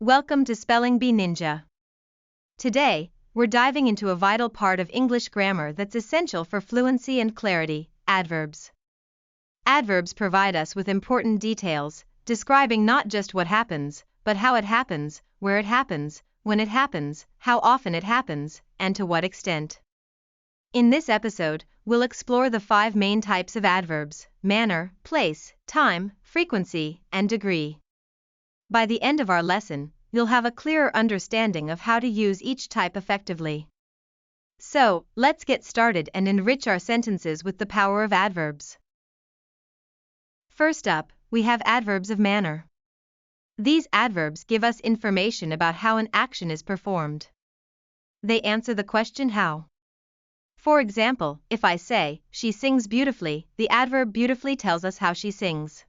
Welcome to Spelling Bee Ninja. Today, we're diving into a vital part of English grammar that's essential for fluency and clarity: adverbs. Adverbs provide us with important details, describing not just what happens, but how it happens, where it happens, when it happens, how often it happens, and to what extent. In this episode, we'll explore the 5 main types of adverbs: manner, place, time, frequency, and degree. By the end of our lesson, you'll have a clearer understanding of how to use each type effectively. So, let's get started and enrich our sentences with the power of adverbs. First up, we have adverbs of manner. These adverbs give us information about how an action is performed. They answer the question how. For example, if I say, she sings beautifully, the adverb beautifully tells us how she sings.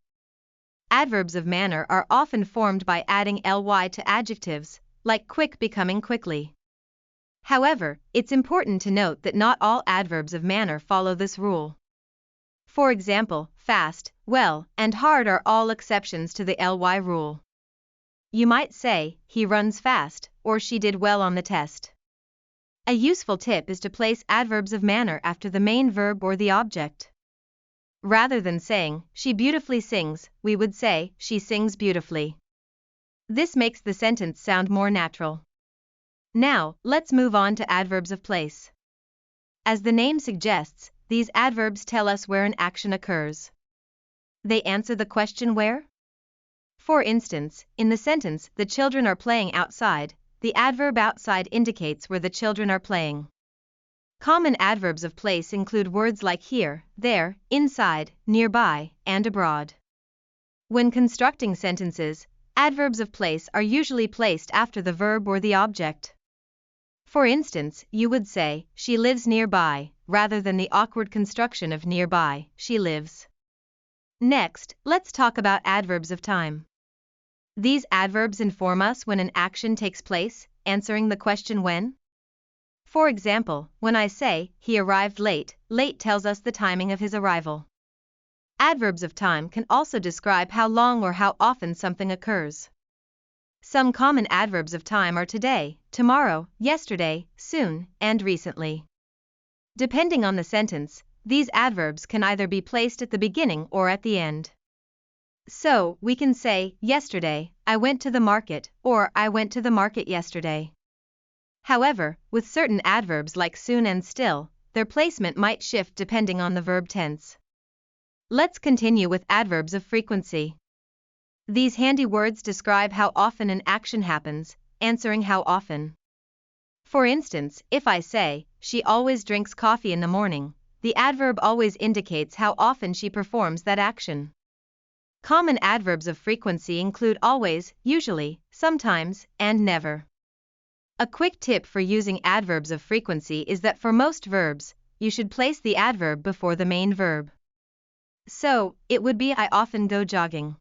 Adverbs of manner are often formed by adding ly to adjectives, like quick becoming quickly. However, it's important to note that not all adverbs of manner follow this rule. For example, fast, well, and hard are all exceptions to the ly rule. You might say, he runs fast, or she did well on the test. A useful tip is to place adverbs of manner after the main verb or the object. Rather than saying, she beautifully sings, we would say, she sings beautifully. This makes the sentence sound more natural. Now, let's move on to adverbs of place. As the name suggests, these adverbs tell us where an action occurs. They answer the question where. For instance, in the sentence, the children are playing outside, the adverb outside indicates where the children are playing. Common adverbs of place include words like here, there, inside, nearby, and abroad. When constructing sentences, adverbs of place are usually placed after the verb or the object. For instance, you would say, she lives nearby, rather than the awkward construction of nearby, she lives. Next, let's talk about adverbs of time. These adverbs inform us when an action takes place, answering the question when. For example, when I say, he arrived late, late tells us the timing of his arrival. Adverbs of time can also describe how long or how often something occurs. Some common adverbs of time are today, tomorrow, yesterday, soon, and recently. Depending on the sentence, these adverbs can either be placed at the beginning or at the end. So, we can say, yesterday, I went to the market, or I went to the market yesterday. However, with certain adverbs like soon and still, their placement might shift depending on the verb tense. Let's continue with adverbs of frequency. These handy words describe how often an action happens, answering how often. For instance, if I say, she always drinks coffee in the morning, the adverb always indicates how often she performs that action. Common adverbs of frequency include always, usually, sometimes, and never. A quick tip for using adverbs of frequency is that for most verbs, you should place the adverb before the main verb. So, it would be I often go jogging.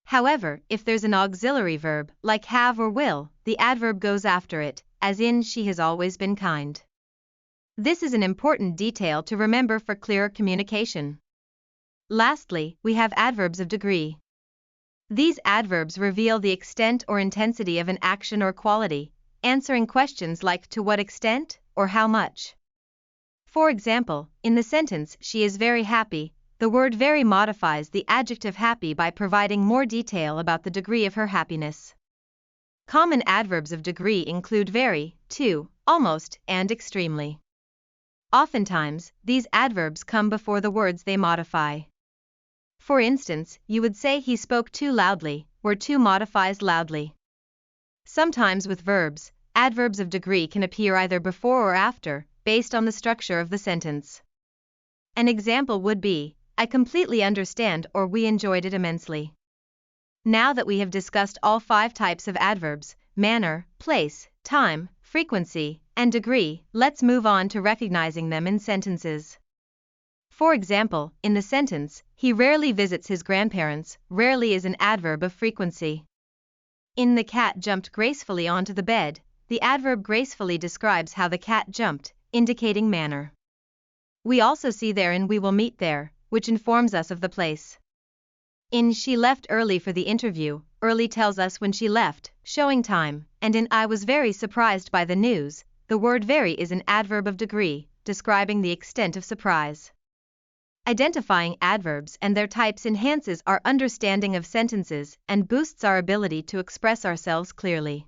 However, if there's an auxiliary verb, like have or will, the adverb goes after it, as in she has always been kind. This is an important detail to remember for clearer communication. Lastly, we have adverbs of degree. These adverbs reveal the extent or intensity of an action or quality, answering questions like to what extent or how much. For example, in the sentence she is very happy, the word very modifies the adjective happy by providing more detail about the degree of her happiness. Common adverbs of degree include very, to, almost, and extremely. Oftentimes, these adverbs come before the words they modify. For instance, you would say he spoke too loudly, where too modifies loudly. Sometimes with verbs, adverbs of degree can appear either before or after, based on the structure of the sentence. An example would be, I completely understand or we enjoyed it immensely. Now that we have discussed all 5 types of adverbs, manner, place, time, frequency, and degree, let's move on to recognizing them in sentences. For example, in the sentence, he rarely visits his grandparents, rarely is an adverb of frequency. In the cat jumped gracefully onto the bed, the adverb gracefully describes how the cat jumped, indicating manner. We also see there in we will meet there, which informs us of the place. In she left early for the interview, early tells us when she left, showing time, and in I was very surprised by the news, the word very is an adverb of degree, describing the extent of surprise. Identifying adverbs and their types enhances our understanding of sentences and boosts our ability to express ourselves clearly.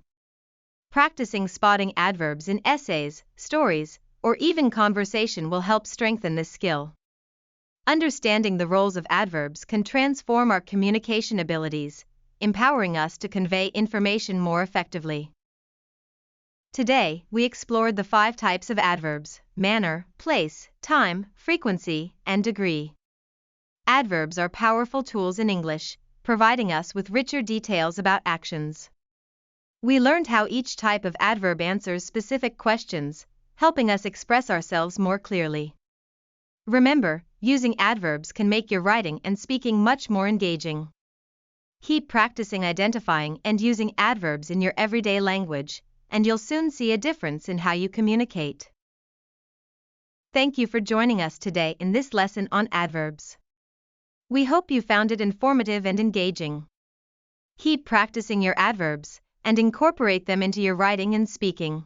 Practicing spotting adverbs in essays, stories, or even conversation will help strengthen this skill. Understanding the roles of adverbs can transform our communication abilities, empowering us to convey information more effectively. Today, we explored the 5 types of adverbs: manner, place, time, frequency, and degree. Adverbs are powerful tools in English, providing us with richer details about actions. We learned how each type of adverb answers specific questions, helping us express ourselves more clearly. Remember, using adverbs can make your writing and speaking much more engaging. Keep practicing identifying and using adverbs in your everyday language, and you'll soon see a difference in how you communicate. Thank you for joining us today in this lesson on adverbs. We hope you found it informative and engaging. Keep practicing your adverbs and incorporate them into your writing and speaking.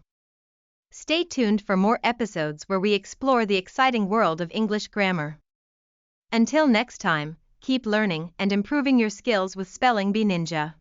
Stay tuned for more episodes where we explore the exciting world of English grammar. Until next time, keep learning and improving your skills with Spelling Bee Ninja.